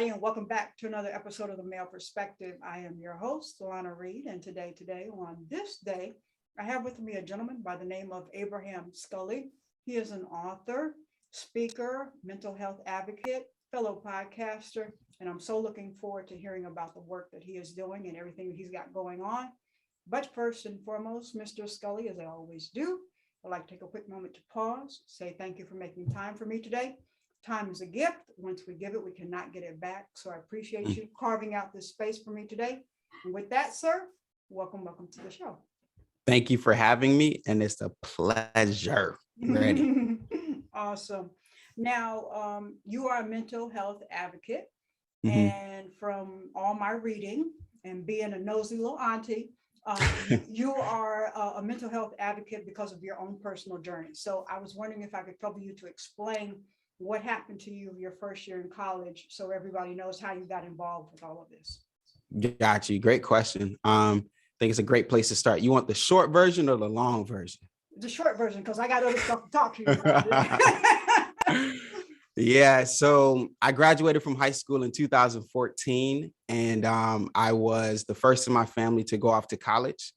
everybody, and welcome back to another episode of The Male Perspective. I am your host, Lana Reid, and today, on this day, I have with me a gentleman by the name of Abraham Sculley. He is an author, speaker, mental health advocate, fellow podcaster, and I'm so looking forward to hearing about the work that he is doing and everything that he's got going on. But first and foremost, Mr. Sculley, as I always do, I'd like to take a quick moment to pause, say thank you for making time for me today. Time is a gift. Once we give it, we cannot get it back. So I appreciate you carving out this space for me today. And with that, sir, welcome to the show. Thank you for having me, and it's a pleasure. Ready. Awesome. Now, you are a mental health advocate, Mm-hmm. and from all my reading and being a nosy little auntie, you are a mental health advocate because of your own personal journey. So I was wondering if I could trouble you to explain what happened to you your first year in college, so everybody knows how you got involved with all of this. Got you. Great question. I think it's a great place to start. You want the short version or the long version? The short version, because I got other stuff to talk to you about. Yeah. So I graduated from high school in 2014, and I was the first in my family to go off to college.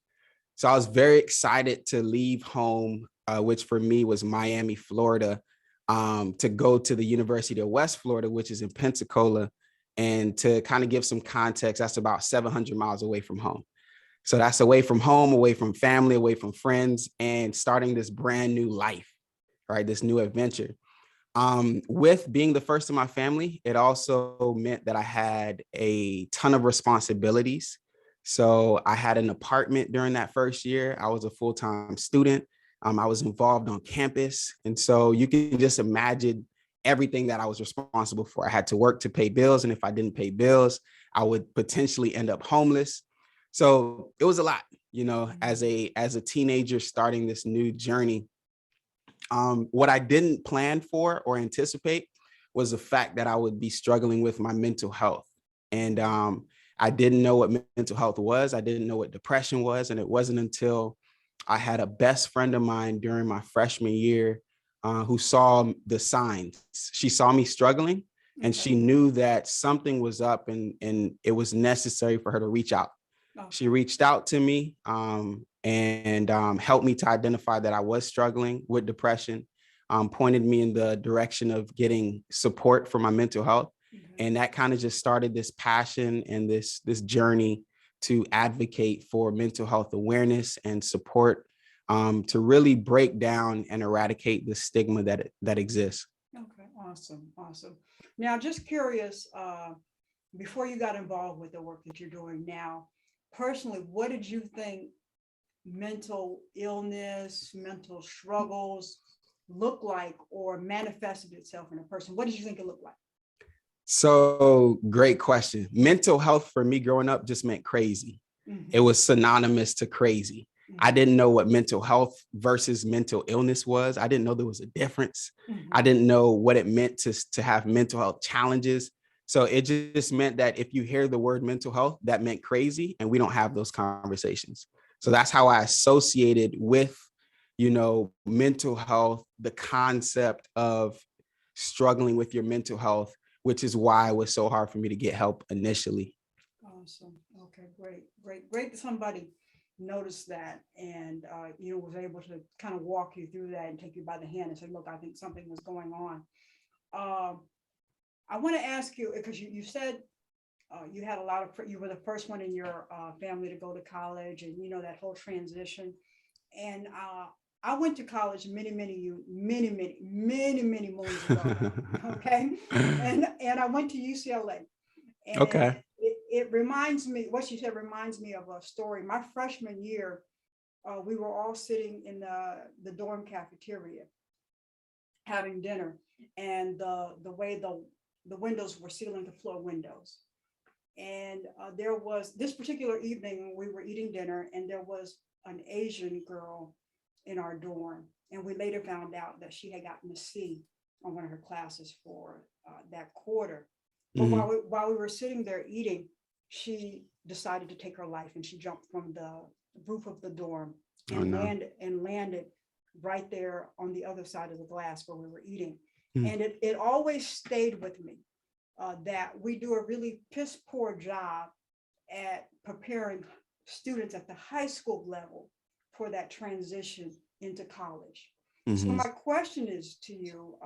So I was very excited to leave home, which for me was Miami, Florida, to go to the University of West Florida, which is in Pensacola. And to kind of give some context, that's about 700 miles away from home. So that's away from home, away from family, away from friends, and starting this brand new life, right? This new adventure. With being the first in my family, it also meant that I had a ton of responsibilities. So I had an apartment during that first year. I was a full-time student. I was involved on campus. And so you can just imagine everything that I was responsible for. I had to work to pay bills. And if I didn't pay bills, I would potentially end up homeless. So it was a lot, as a teenager starting this new journey. What I didn't plan for or anticipate was the fact that I would be struggling with my mental health. And I didn't know what mental health was. I didn't know what depression was. And it wasn't until I had a best friend of mine during my freshman year who saw the signs. She saw me struggling, and she knew that something was up, and it was necessary for her to reach out. Okay. She reached out to me and helped me to identify that I was struggling with depression, pointed me in the direction of getting support for my mental health. And that kind of just started this passion and this journey to advocate for mental health awareness and support, to really break down and eradicate the stigma that exists. Okay, awesome. Now, just curious, before you got involved with the work that you're doing now, personally, what did you think mental illness, mental struggles look like or manifested itself in a person? What did you think it looked like? So great question. Mental health for me growing up just meant crazy. Mm-hmm. It was synonymous to crazy. Mm-hmm. I didn't know what mental health versus mental illness was. I didn't know there was a difference. Mm-hmm. I didn't know what it meant to have mental health challenges. So it just meant that if you hear the word mental health, that meant crazy, and we don't have those conversations. So that's how I associated with, mental health, the concept of struggling with your mental health, which is why it was so hard for me to get help initially. Awesome. Okay, great that somebody noticed that and, was able to kind of walk you through that and take you by the hand and say, look, I think something was going on. I want to ask you, because you said you had you were the first one in your family to go to college, and that whole transition. And I went to college many moons ago. Okay, and I went to UCLA. And okay. It reminds me, what she said reminds me of a story. My freshman year, we were all sitting in the dorm cafeteria having dinner, and the way the windows were ceiling to floor windows. And there was this particular evening we were eating dinner, and there was an Asian girl in our dorm. And we later found out that she had gotten a C on one of her classes for that quarter. But while we were sitting there eating, she decided to take her life, and she jumped from the roof of the dorm and landed right there on the other side of the glass where we were eating. And it always stayed with me. that we do a really piss poor job at preparing students at the high school level for that transition into college. So Mhm. my question is to you,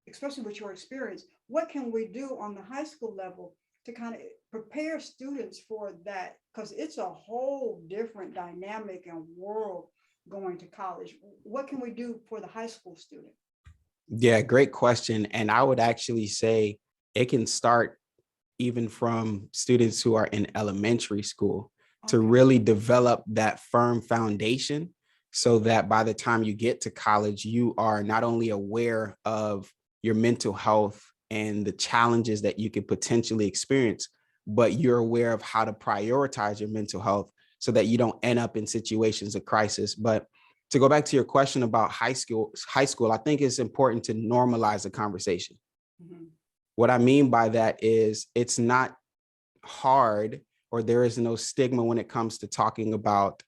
especially with your experience, what can we do on the high school level to kind of prepare students for that? Because it's a whole different dynamic and world going to college. What can we do for the high school student? Yeah, great question. And I would actually say it can start even from students who are in elementary school to Okay. really develop that firm foundation so that by the time you get to college, you are not only aware of your mental health and the challenges that you could potentially experience, but you're aware of how to prioritize your mental health so that you don't end up in situations of crisis. But to go back to your question about high school, I think it's important to normalize the conversation. Mhm. What I mean by that is it's not hard, or there is no stigma when it comes to talking about,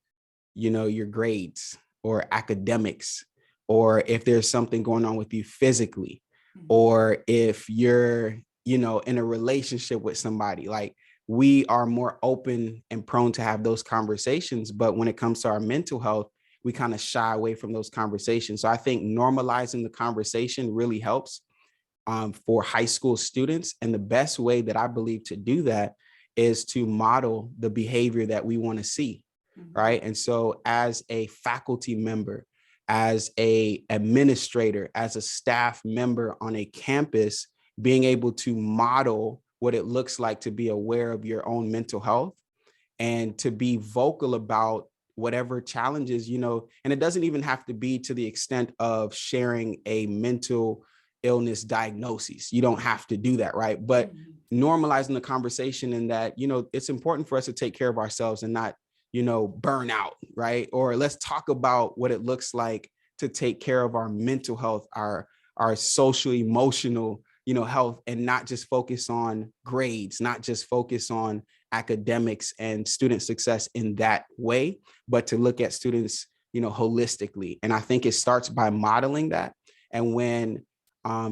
your grades or academics, or if there's something going on with you physically, Mhm. or if you're, in a relationship with somebody. Like, we are more open and prone to have those conversations. But when it comes to our mental health, we kind of shy away from those conversations. So I think normalizing the conversation really helps for high school students. And the best way that I believe to do that is to model the behavior that we want to see, Mhm. right? And so as a faculty member, as a administrator, as a staff member on a campus, being able to model what it looks like to be aware of your own mental health and to be vocal about whatever challenges, and it doesn't even have to be to the extent of sharing a mental illness diagnosis. You don't have to do that, right? But Mhm. normalizing the conversation in that, it's important for us to take care of ourselves and not, burn out, right? Or let's talk about what it looks like to take care of our mental health, our social emotional, health, and not just focus on grades, not just focus on academics and student success in that way, but to look at students, holistically. And I think it starts by modeling that. And when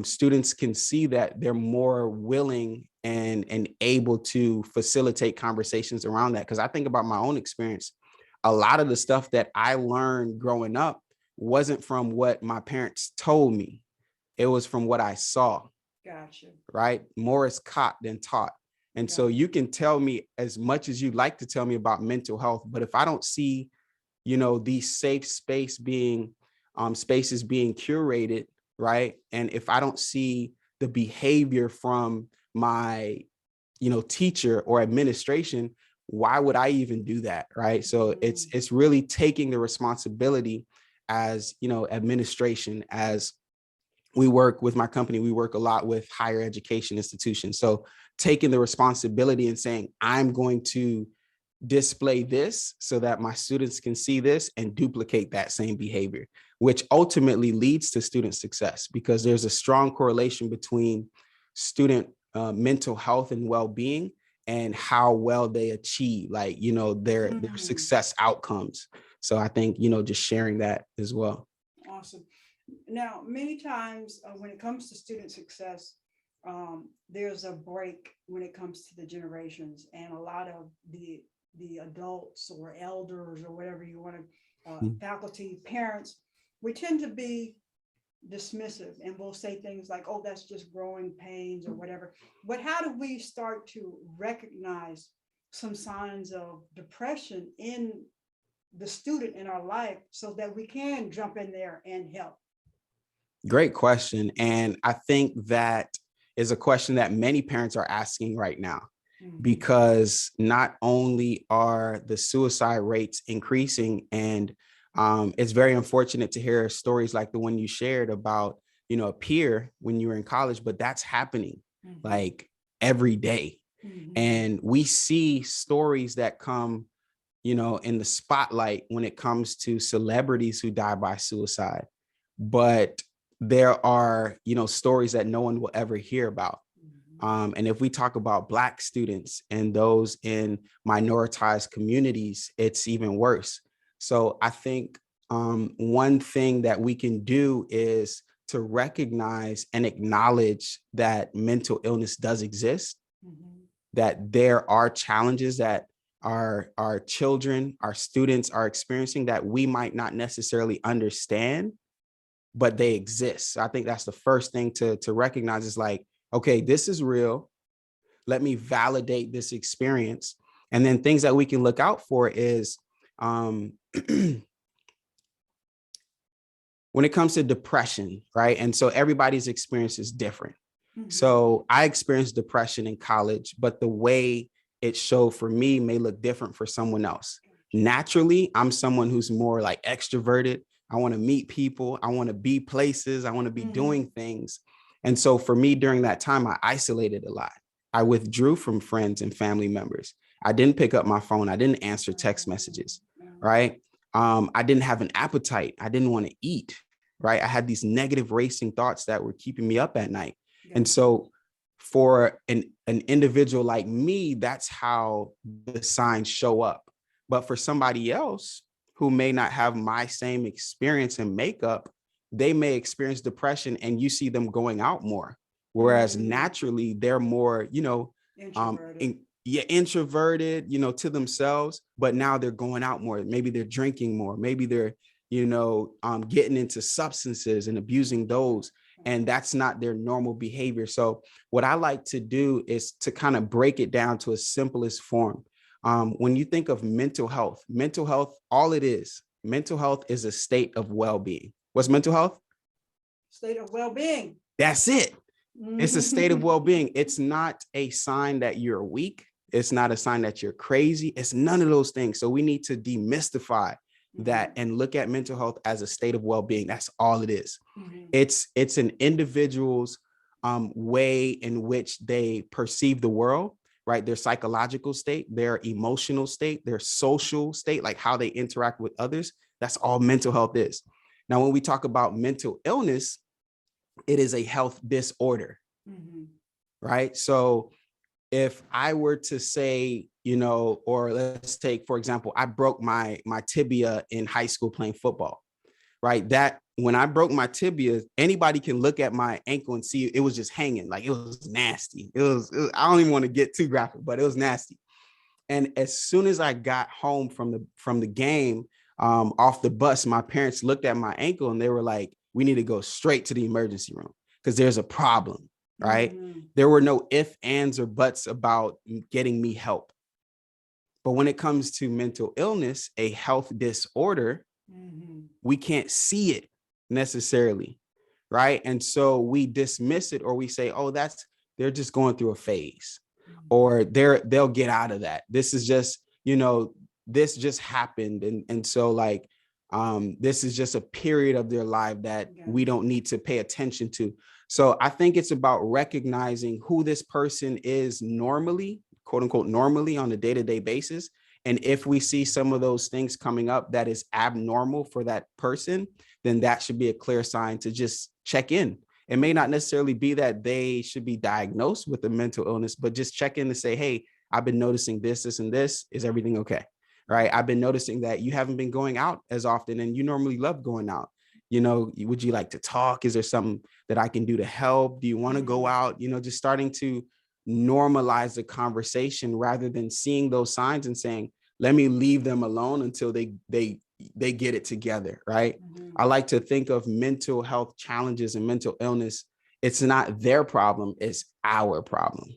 students can see that, they're more willing and able to facilitate conversations around that. Because I think about my own experience, a lot of the stuff that I learned growing up wasn't from what my parents told me. It was from what I saw, Gotcha. right? More is caught than taught. And so Gotcha. you can tell me as much as you'd like to tell me about mental health, but if I don't see, these safe spaces being curated, right? And if I don't see the behavior from my, teacher or administration, why would I even do that, right? So it's Mhm. it's really taking the responsibility as, administration, as we work with my company, we work a lot with higher education institutions. So taking the responsibility and saying, I'm going to display this so that my students can see this and duplicate that same behavior, which ultimately leads to student success, because there's a strong correlation between student mental health and well-being and how well they achieve, like, their Mm. success outcomes. So I think, just sharing that as well. Awesome. Now, many times when it comes to student success, there's a break when it comes to the generations, and a lot of the adults or elders or whatever you want to, faculty, parents, we tend to be dismissive and we'll say things like, "Oh, that's just growing pains" or whatever. But how do we start to recognize some signs of depression in the student in our life so that we can jump in there and help? Great question. And I think that is a question that many parents are asking right now, Mhm. because not only are the suicide rates increasing, and it's very unfortunate to hear stories like the one you shared about, a peer when you were in college, but that's happening Mhm. like every day. Mhm. And we see stories that come, in the spotlight when it comes to celebrities who die by suicide. But there are, stories that no one will ever hear about. Mhm. And if we talk about Black students and those in minoritized communities, it's even worse. So I think one thing that we can do is to recognize and acknowledge that mental illness does exist, that there are challenges that our children, our students are experiencing that we might not necessarily understand, but they exist. So I think that's the first thing to recognize is like, okay, this is real. Let me validate this experience. And then things that we can look out for is when it comes to depression, right? And so everybody's experience is different. So I experienced depression in college, but the way it showed for me may look different for someone else. Naturally, I'm someone who's more like extroverted. I want to meet people. I want to be places. I want to be doing things. And so for me during that time, I isolated a lot. I withdrew from friends and family members. I didn't pick up my phone. I didn't answer text messages, right? I didn't have an appetite. I didn't want to eat, right? I had these negative racing thoughts that were keeping me up at night. And so for an individual like me, that's how the signs show up. But for somebody else who may not have my same experience and makeup, they may experience depression and you see them going out more. Whereas naturally they're more, introverted, to themselves, but now they're going out more. Maybe they're drinking more. Maybe they're, getting into substances and abusing those. And that's not their normal behavior. So what I like to do is to kind of break it down to its simplest form. When you think of mental health, all it is, mental health is a state of well-being. What's mental health? State of well-being. That's it. It's a state of well-being. It's not a sign that you're weak. It's not a sign that you're crazy. It's none of those things. So we need to demystify that and look at mental health as a state of well-being. That's all it is. It's an individual's way in which they perceive the world, right? Their psychological state, their emotional state, their social state, like how they interact with others. That's all mental health is. Now, when we talk about mental illness, it is a health disorder, right? So if I were to say, or let's take, for example, I broke my tibia in high school playing football, right? That when I broke my tibia, anybody can look at my ankle and see it was just hanging, like it was nasty. It was I don't even want to get too graphic, but it was nasty. And as soon as I got home from the game, off the bus, my parents looked at my ankle and they were like, we need to go straight to the emergency room because there's a problem, right? There were no ifs, ands, or buts about getting me help. But when it comes to mental illness, a health disorder, we can't see it necessarily, right? And so we dismiss it or we say, oh, they're just going through a phase or they'll get out of that. This is just, this just happened. And so like, this is just a period of their life that we don't need to pay attention to. So I think it's about recognizing who this person is normally, quote unquote, normally on a day-to-day basis. And if we see some of those things coming up that is abnormal for that person, then that should be a clear sign to just check in. It may not necessarily be that they should be diagnosed with a mental illness, but just check in to say, hey, I've been noticing this, and this. Is everything okay? Right? I've been noticing that you haven't been going out as often and you normally love going out. Would you like to talk? Is there something that I can do to help? Do you want to go out? Just starting to normalize the conversation rather than seeing those signs and saying, let me leave them alone until they get it together, right? I like to think of mental health challenges and mental illness. It's not their problem, it's our problem.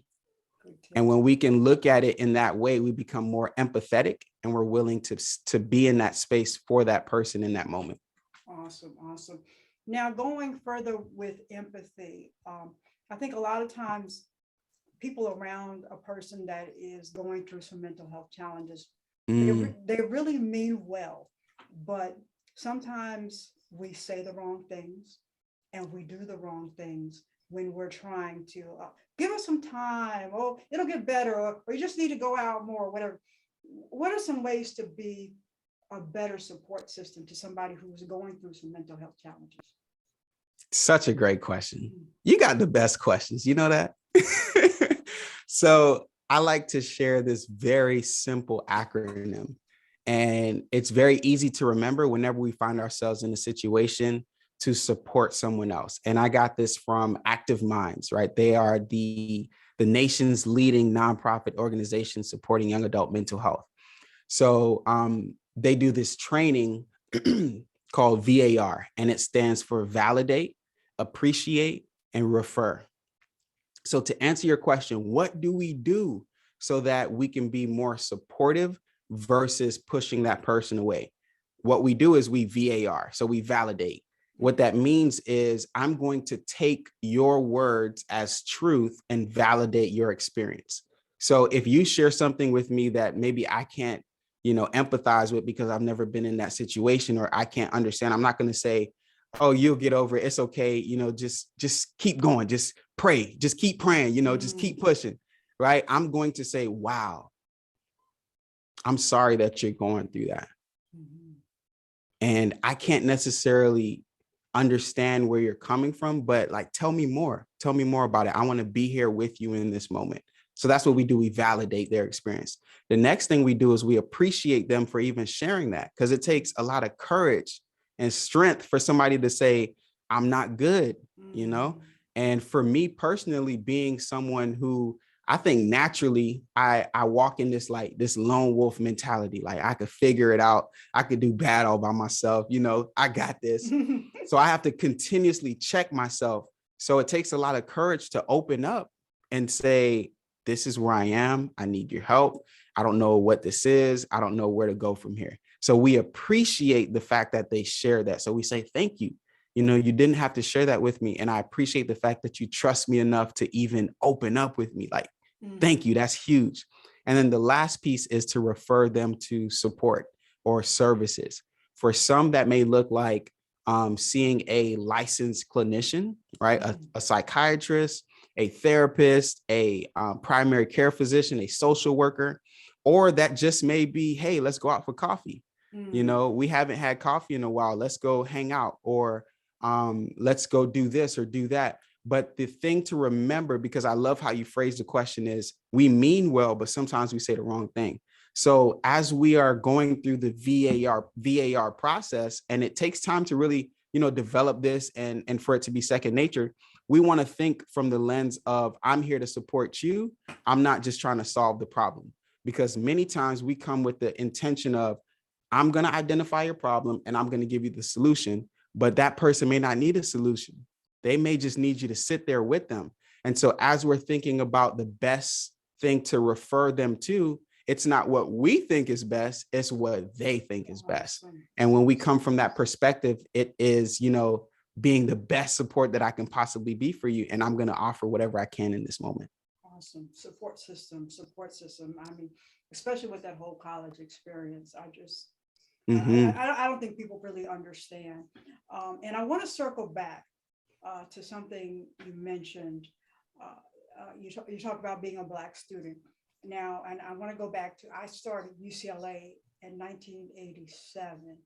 And when we can look at it in that way, we become more empathetic and we're willing to be in that space for that person in that moment. Awesome. Now, going further with empathy, I think a lot of times people around a person that is going through some mental health challenges, they really mean well, but sometimes we say the wrong things and we do the wrong things when we're trying to give us some time, oh, it'll get better, or you just need to go out more, or whatever. What are some ways to be a better support system to somebody who's going through some mental health challenges? Such a great question. You got the best questions. You know that? So I like to share this very simple acronym, and it's very easy to remember whenever we find ourselves in a situation to support someone else. And I got this from Active Minds, right? They are the nation's leading nonprofit organization supporting young adult mental health. So they do this training called VAR, and it stands for validate, appreciate, and refer. So to answer your question, what do we do so that we can be more supportive versus pushing that person away? What we do is we VAR, so we validate. What that means is I'm going to take your words as truth and validate your experience. So if you share something with me that maybe I can't, empathize with because I've never been in that situation or I can't understand, I'm not going to say, oh, you'll get over it. It's okay. Just keep going. Just pray. Just keep praying, just keep pushing. Right. I'm going to say, wow, I'm sorry that you're going through that. And I can't necessarily understand where you're coming from, but like, tell me more about it. I want to be here with you in this moment. So that's what we do. We validate their experience. The next thing we do is we appreciate them for even sharing that, because it takes a lot of courage and strength for somebody to say, I'm not good, And for me personally, being someone who I think naturally I walk in this lone wolf mentality. Like I could figure it out. I could do bad all by myself. I got this. So I have to continuously check myself. So it takes a lot of courage to open up and say, this is where I am. I need your help. I don't know what this is. I don't know where to go from here. So we appreciate the fact that they share that. So we say, thank you. You didn't have to share that with me. And I appreciate the fact that you trust me enough to even open up with me. Like, thank you. That's huge. And then the last piece is to refer them to support or services. For some, that may look like seeing a licensed clinician, right? A psychiatrist, a therapist, a primary care physician, a social worker, or that just may be, hey, let's go out for coffee. We haven't had coffee in a while. Let's go hang out, or let's go do this or do that. But the thing to remember, because I love how you phrase the question, is we mean well, but sometimes we say the wrong thing. So as we are going through the VAR process, and it takes time to really, develop this and for it to be second nature, we want to think from the lens of, I'm here to support you. I'm not just trying to solve the problem, because many times we come with the intention of, I'm going to identify your problem and I'm going to give you the solution, but that person may not need a solution. They may just need you to sit there with them. And so as we're thinking about the best thing to refer them to, it's not what we think is best, it's what they think is best. And when we come from that perspective, it is, being the best support that I can possibly be for you. And I'm going to offer whatever I can in this moment. Awesome. Support system. I mean, especially with that whole college experience, I don't think people really understand. And I want to circle back to something you mentioned. You talk about being a Black student now, and I want to go back to, I started UCLA in 1987.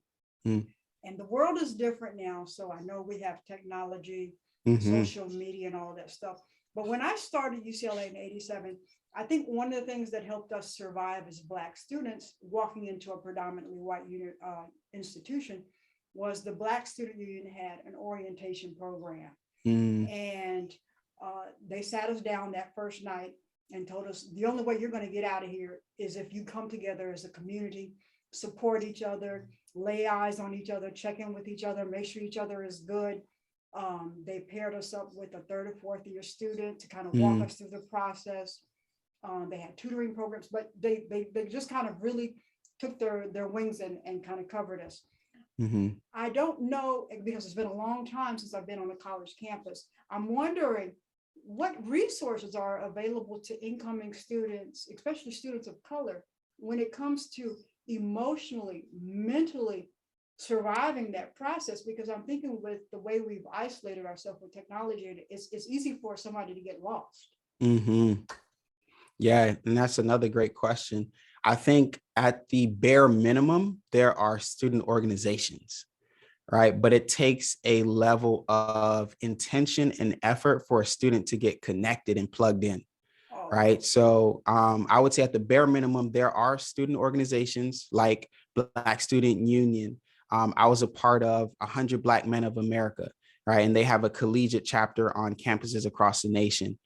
And the world is different now. So I know we have technology, social media and all that stuff. But when I started UCLA in 87, I think one of the things that helped us survive as Black students walking into a predominantly white institution was the Black Student Union had an orientation program. And they sat us down that first night and told us the only way you're going to get out of here is if you come together as a community, support each other, lay eyes on each other, check in with each other, make sure each other is good. They paired us up with a third or fourth year student to kind of walk us through the process. They had tutoring programs, but they just kind of really took their wings and kind of covered us. I don't know, because it's been a long time since I've been on a college campus. I'm wondering what resources are available to incoming students, especially students of color, when it comes to emotionally, mentally surviving that process, because I'm thinking with the way we've isolated ourselves with technology, it's easy for somebody to get lost. Yeah, and that's another great question. I think at the bare minimum, there are student organizations, right? But it takes a level of intention and effort for a student to get connected and plugged in. Right. So I would say at the bare minimum, there are student organizations like Black Student Union, I was a part of 100 Black Men of America, right? And they have a collegiate chapter on campuses across the nation.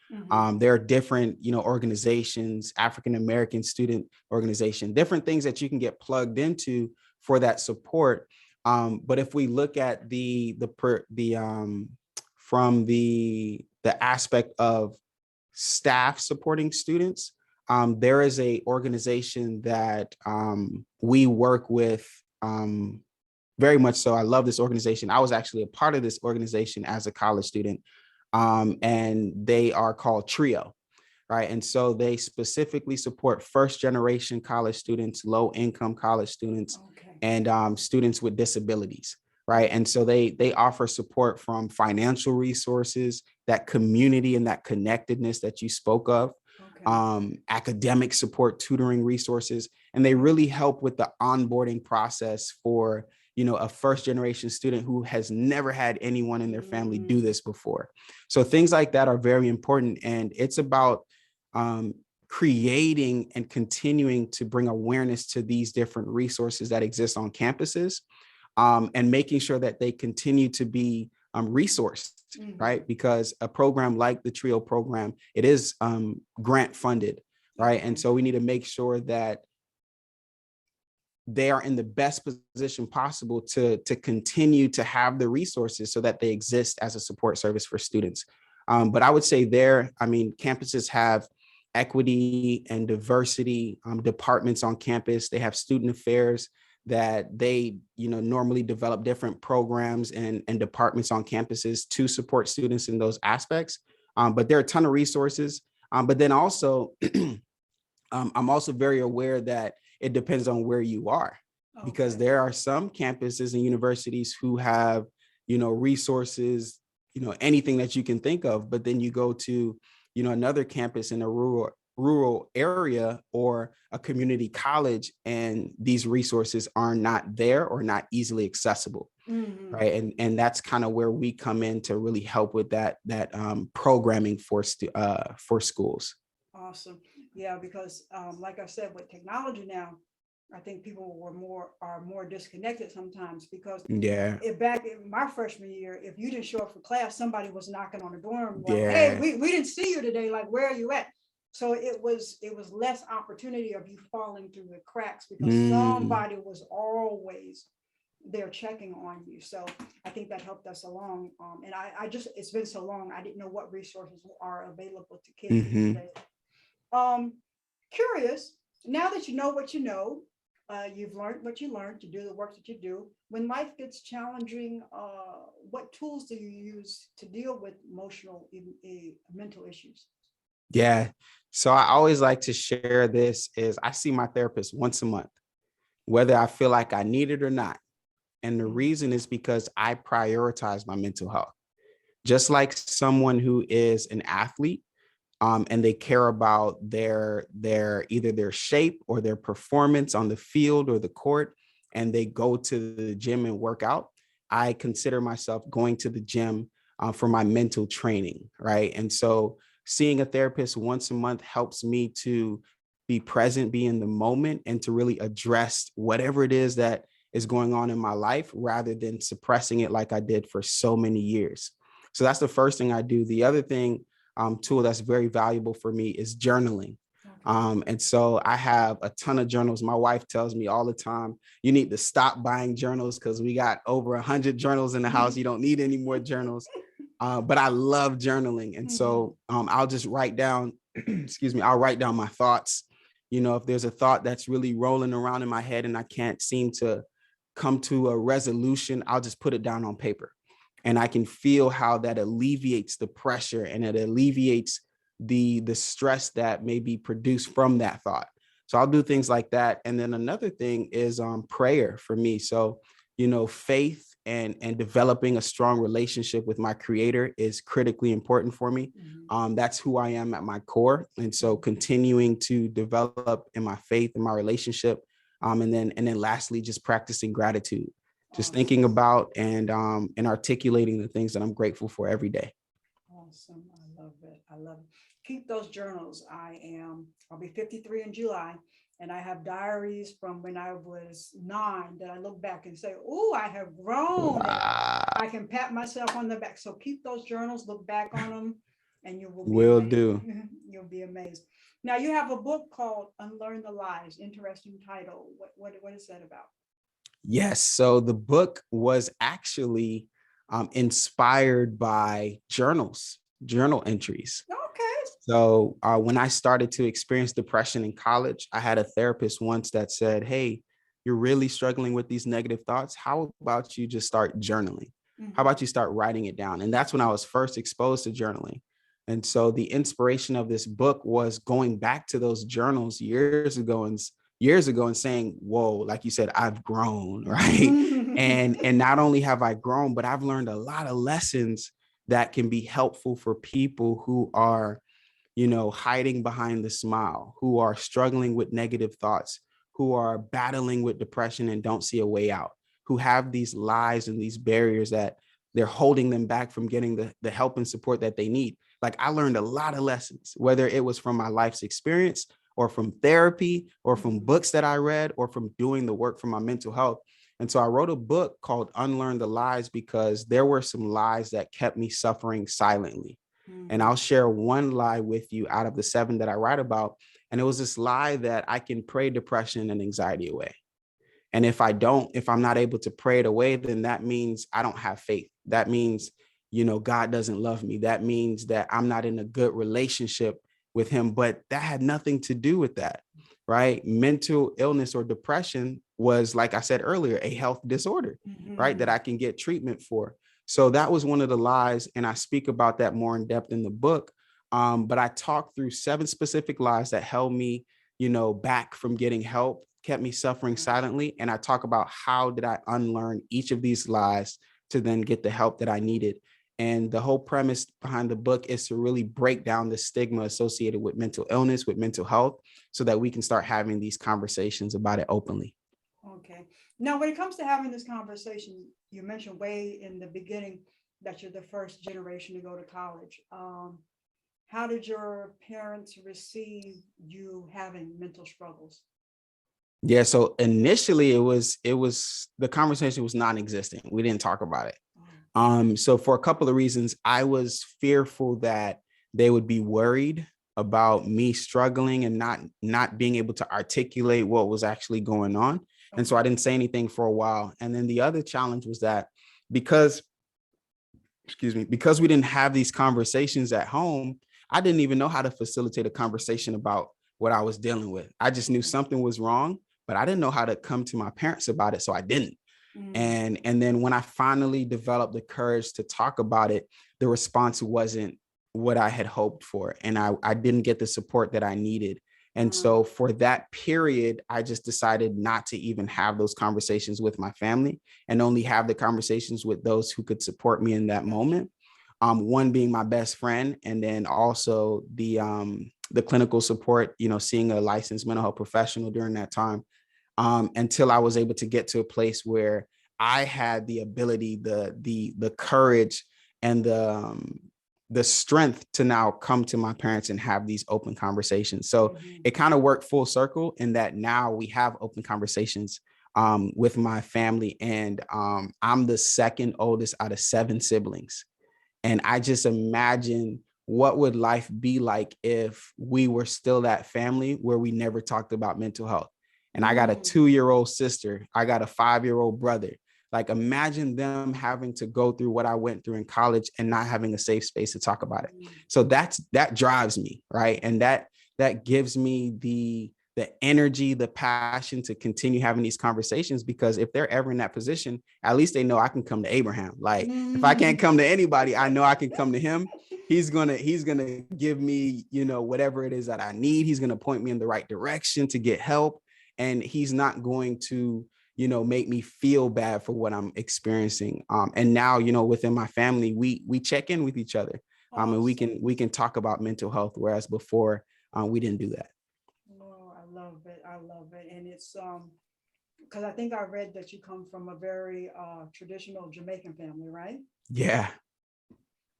There are different, organizations, African American student organization, different things that you can get plugged into for that support. But if we look at from the aspect of staff supporting students, there is a organization that we work with very much so. I love this organization. I was actually a part of this organization as a college student, and they are called TRIO, right? And so they specifically support first generation college students, low income college students, and students with disabilities, right? And so they offer support from financial resources, that community and that connectedness that you spoke of, academic support, tutoring resources, and they really help with the onboarding process for a first generation student who has never had anyone in their family do this before. So things like that are very important, and it's about creating and continuing to bring awareness to these different resources that exist on campuses, and making sure that they continue to be resourced, right? Because a program like the TRIO program, it is grant funded, right? And so we need to make sure that they are in the best position possible to continue to have the resources so that they exist as a support service for students. But I would say campuses have equity and diversity departments on campus. They have student affairs that they normally develop different programs and departments on campuses to support students in those aspects. But there are a ton of resources. But then also, I'm also very aware that it depends on where you are, because there are some campuses and universities who have, resources, anything that you can think of. But then you go to, another campus in a rural area or a community college, and these resources are not there or not easily accessible. Right. And that's kind of where we come in to really help with that programming for schools. Awesome. Yeah, because like I said, with technology now, I think people are more disconnected sometimes, because back in my freshman year, if you didn't show up for class, somebody was knocking on the dorm like, hey, we didn't see you today. Like, where are you at? So it was less opportunity of you falling through the cracks, because somebody was always there checking on you. So I think that helped us along. And I just, it's been so long, I didn't know what resources are available to kids these days. Curious, now that you know what you know, you've learned what you learned to do the work that you do. When life gets challenging, what tools do you use to deal with emotional, mental issues? Yeah. So I always like to share this is I see my therapist once a month, whether I feel like I need it or not. And the reason is because I prioritize my mental health. Just like someone who is an athlete, and they care about their either their shape or their performance on the field or the court, and they go to the gym and work out. I consider myself going to the gym for my mental training, right? And so seeing a therapist once a month helps me to be present, be in the moment, and to really address whatever it is that is going on in my life, rather than suppressing it like I did for so many years. So that's the first thing I do. The other thing, tool that's very valuable for me is journaling. And so I have a ton of journals. My wife tells me all the time, you need to stop buying journals because we got over 100 journals in the house. You don't need any more journals. But I love journaling. And so I'll just write down, I'll write down my thoughts. If there's a thought that's really rolling around in my head and I can't seem to come to a resolution, I'll just put it down on paper. And I can feel how that alleviates the pressure, and it alleviates the stress that may be produced from that thought. So I'll do things like that. And then another thing is prayer for me. So, faith and developing a strong relationship with my creator is critically important for me. That's who I am at my core. And so continuing to develop in my faith and my relationship. And then lastly, just practicing gratitude. Just thinking about and articulating the things that I'm grateful for every day. Awesome. I love it. I love it. Keep those journals. I'll be 53 in July. And I have diaries from when I was 9 that I look back and say, oh, I have grown. And Wow. I can pat myself on the back. So keep those journals, look back on them, and you will be Will amazed. do. You'll be amazed. Now you have a book called Unlearn the Lies. Interesting title. What is that about? Yes. So the book was actually inspired by journal entries. Okay. So when I started to experience depression in college, I had a therapist once that said, "Hey, you're really struggling with these negative thoughts. How about you just start journaling? How Mm-hmm. about you start writing it down?" And that's when I was first exposed to journaling. And so the inspiration of this book was going back to those journals years ago and saying, "Whoa, like you said, I've grown," right? And not only have I grown, but I've learned a lot of lessons that can be helpful for people who are, hiding behind the smile, who are struggling with negative thoughts, who are battling with depression and don't see a way out, who have these lies and these barriers that they're holding them back from getting the help and support that they need. Like, I learned a lot of lessons, whether it was from my life's experience or from therapy or from books that I read or from doing the work for my mental health. And so I wrote a book called Unlearn the Lies because there were some lies that kept me suffering silently. And Mm-hmm. I'll share one lie with you out of the 7 that I write about. And it was this lie that I can pray depression and anxiety away. And if I'm not able to pray it away, then that means I don't have faith. That means, God doesn't love me. That means that I'm not in a good relationship with him. But that had nothing to do with that, right? Mental illness or depression was, like I said earlier, a health disorder, right? That Mm-hmm. I can get treatment for. So that was one of the lies. And I speak about that more in depth in the book. But I talked through 7 specific lies that held me, back from getting help, kept me suffering silently. And I talk about how did I unlearn each of these lies to then get the help that I needed. And the whole premise behind the book is to really break down the stigma associated with mental illness, with mental health, so that we can start having these conversations about it openly. Okay. Now, when it comes to having this conversation, you mentioned way in the beginning that you're the first generation to go to college. How did your parents receive you having mental struggles? Yeah, so initially it was the conversation was non-existent. We didn't talk about it. Oh. So for a couple of reasons, I was fearful that they would be worried about me struggling and not being able to articulate what was actually going on. And so I Okay. didn't say anything for a while. And then the other challenge was that because, excuse me, because we didn't have these conversations at home, I didn't even know how to facilitate a conversation about what I was dealing with. I just knew Okay. something was wrong, but I didn't know how to come to my parents about it. So I didn't. Mm. And then when I finally developed the courage to talk about it, the response wasn't what I had hoped for. And I didn't get the support that I needed. And Mm. so for that period, I just decided not to even have those conversations with my family and only have the conversations with those who could support me in that Gotcha. moment. One being my best friend, and then also the clinical support, seeing a licensed mental health professional during that time, until I was able to get to a place where I had the ability, the courage, and the strength to now come to my parents and have these open conversations. So Mhm. it kind of worked full circle in that now we have open conversations with my family, and I'm the second oldest out of 7 siblings. And I just imagine what would life be like if we were still that family where we never talked about mental health. And I got a Mm. 2-year-old sister. I got a 5-year-old brother. Like, imagine them having to go through what I went through in college and not having a safe space to talk about it. Mm. So that drives me, right? And that gives me the energy, the passion to continue having these conversations, because if they're ever in that position, at least they know I can come to Abraham. Like, if I can't Mm. come to anybody, I know I can come to him. He's gonna give me, whatever it is that I need. He's gonna point me in the right direction to get help. And he's not going to, make me feel bad for what I'm experiencing. And now, within my family, we check in with each other. And we Awesome. can talk about mental health, whereas before we didn't do that. Oh, I love it. I love it. And it's because I think I read that you come from a very traditional Jamaican family, right? Yeah.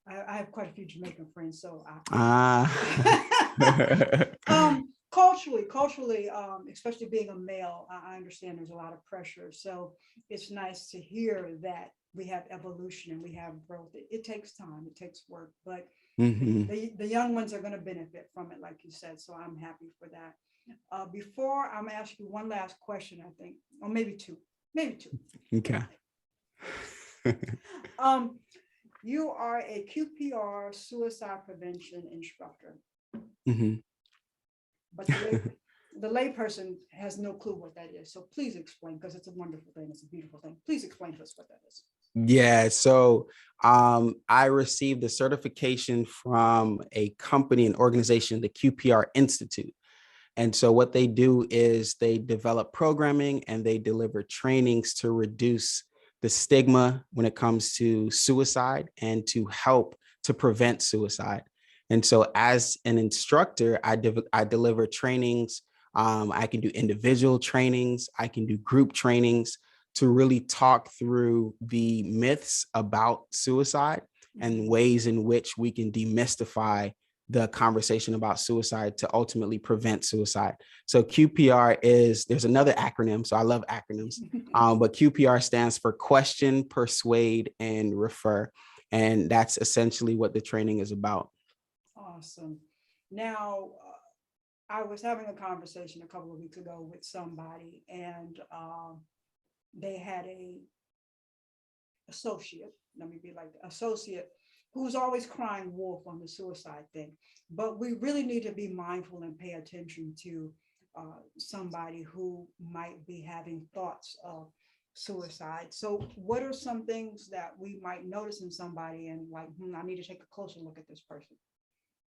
I have quite a few Jamaican friends, so I Ah. Culturally, especially being a male, I understand there's a lot of pressure. So it's nice to hear that we have evolution and we have growth. It takes time, it takes work, but Hmm. the young ones are going to benefit from it, like you said. So I'm happy for that. Before I'm gonna ask you one last question, I think, or maybe two. Okay. Um, you are a QPR suicide prevention instructor, Hmm. but the layperson has no clue what that is. So please explain, because it's a wonderful thing. It's a beautiful thing. Please explain to us what that is. Yeah, so I received the certification from a company, an organization, the QPR Institute. And so what they do is they develop programming and they deliver trainings to reduce the stigma when it comes to suicide and to help to prevent suicide. And so as an instructor, I deliver trainings. I can do individual trainings. I can do group trainings to really talk through the myths about suicide and ways in which we can demystify the conversation about suicide to ultimately prevent suicide. So QPR there's another acronym. So I love acronyms, but QPR stands for question, persuade, and refer. And that's essentially what the training is about. Awesome. Now, I was having a conversation a couple of weeks ago with somebody, and they had a associate, let me be like the associate, who's always crying wolf on the suicide thing. But we really need to be mindful and pay attention to somebody who might be having thoughts of suicide. So what are some things that we might notice in somebody and like, I need to take a closer look at this person?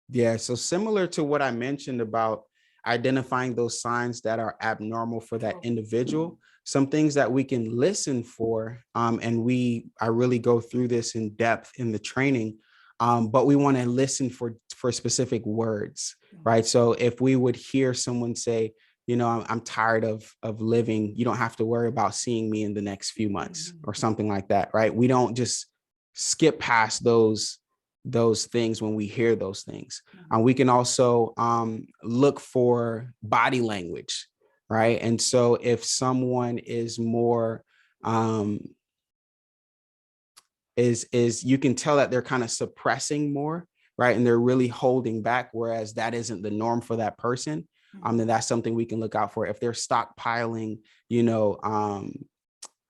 Yeah, so similar to what I mentioned about identifying those signs that are abnormal for that individual, some things that we can listen for, and I really go through this in depth in the training, but we want to listen for specific words, right? So if we would hear someone say, I'm tired of living, you don't have to worry about seeing me in the next few months or something like that, right? We don't just skip past those things when we hear those things. We can also look for body language, right? And so if someone is more is you can tell that they're kind of suppressing more, right? And they're really holding back, whereas that isn't the norm for that person. Then that's something we can look out for. If they're stockpiling,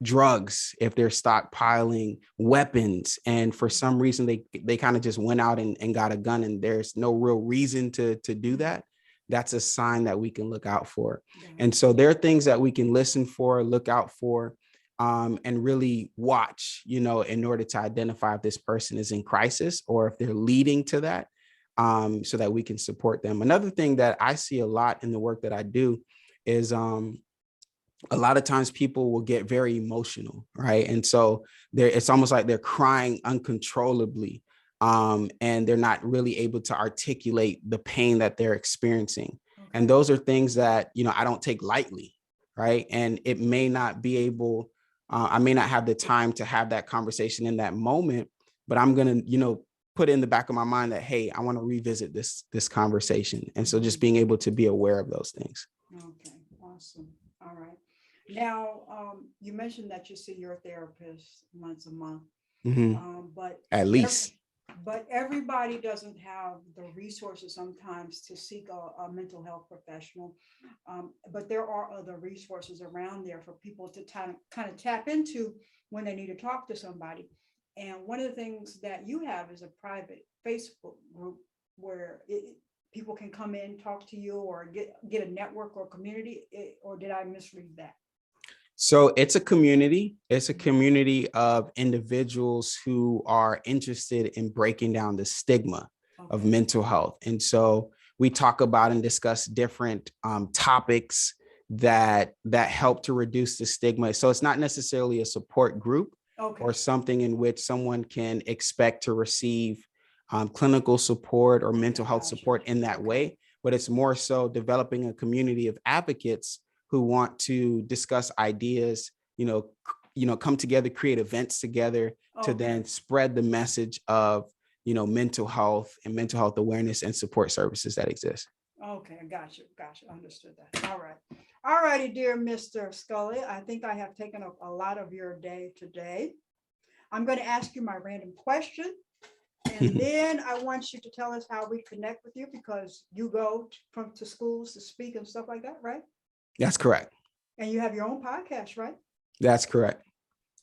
drugs, if they're stockpiling weapons, and for some reason they kind of just went out and got a gun and there's no real reason to do that, that's a sign that we can look out for. And so there are things that we can listen for, look out for, and really watch, in order to identify if this person is in crisis or if they're leading to that, so that we can support them. Another thing that I see a lot in the work that I do is a lot of times people will get very emotional, right? And so it's almost like they're crying uncontrollably, and they're not really able to articulate the pain that they're experiencing. And those are things that, I don't take lightly, right? And it may not be able, I may not have the time to have that conversation in that moment, but I'm going to, put in the back of my mind that, hey, I want to revisit this conversation. And so just being able to be aware of those things. Okay, awesome. All right. Now, you mentioned that you see your therapist once a month, but At least. But everybody doesn't have the resources sometimes to seek a mental health professional. But there are other resources around there for people to kind of tap into when they need to talk to somebody. And one of the things that you have is a private Facebook group where people can come in, talk to you, or get a network or community. Or did I misread that? So it's a community. It's a community of individuals who are interested in breaking down the stigma of mental health. And so we talk about and discuss different topics that help to reduce the stigma. So it's not necessarily a support group or something in which someone can expect to receive clinical support or mental health support in that way, but it's more so developing a community of advocates who want to discuss ideas, come together, create events together to then spread the message of, mental health and mental health awareness and support services that exist. Okay, I got you. Understood that. All right. All righty, dear Mr. Sculley. I think I have taken up a lot of your day today. I'm going to ask you my random question. And then I want you to tell us how we connect with you, because you go to schools to speak and stuff like that, right? That's correct. And you have your own podcast, right? That's correct.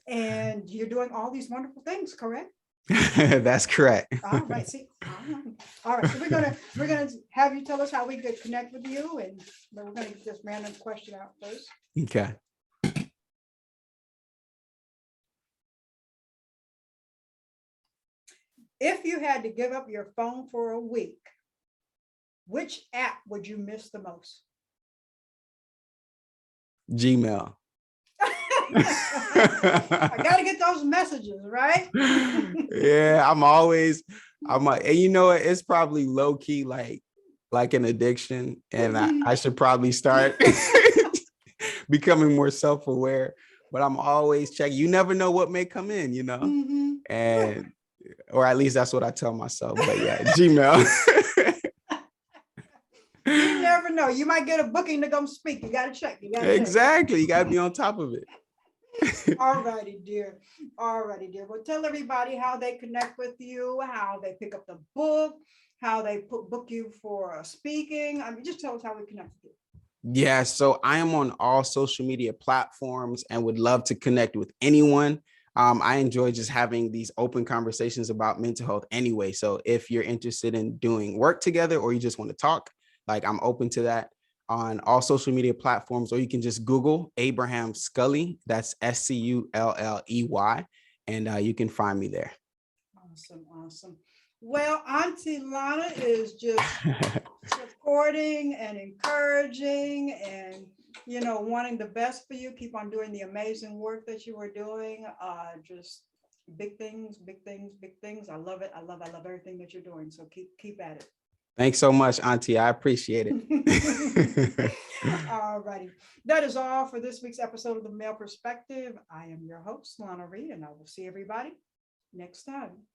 And you're doing all these wonderful things, correct? That's correct. All right. See, all right. So we're gonna have you tell us how we could connect with you, and then we're gonna get this random question out first. Okay. If you had to give up your phone for a week, which app would you miss the most? Gmail. I gotta get those messages, right? Yeah, and you know, it's probably low key like an addiction, and I should probably start becoming more self-aware, but I'm always checking. You never know what may come in, you know, and or at least that's what I tell myself. But yeah, Gmail. You never know. You might get a booking to come speak. You gotta check. Exactly. You gotta be on top of it. All righty, dear. All righty, dear. Well, tell everybody how they connect with you, how they pick up the book, how they book you for speaking. I mean, just tell us how we connect with you. Yeah, so I am on all social media platforms and would love to connect with anyone. I enjoy just having these open conversations about mental health anyway. So if you're interested in doing work together, or you just want to talk, like, I'm open to that on all social media platforms, or you can just Google Abraham Sculley. That's Sculley, and you can find me there. Awesome. Well, Auntie Lana is just supporting and encouraging, and wanting the best for you. Keep on doing the amazing work that you are doing. Just big things. I love it. I love everything that you're doing. So keep at it. Thanks so much, Auntie. I appreciate it. All righty. That is all for this week's episode of The Male Perspective. I am your host, Lana Reid, and I will see everybody next time.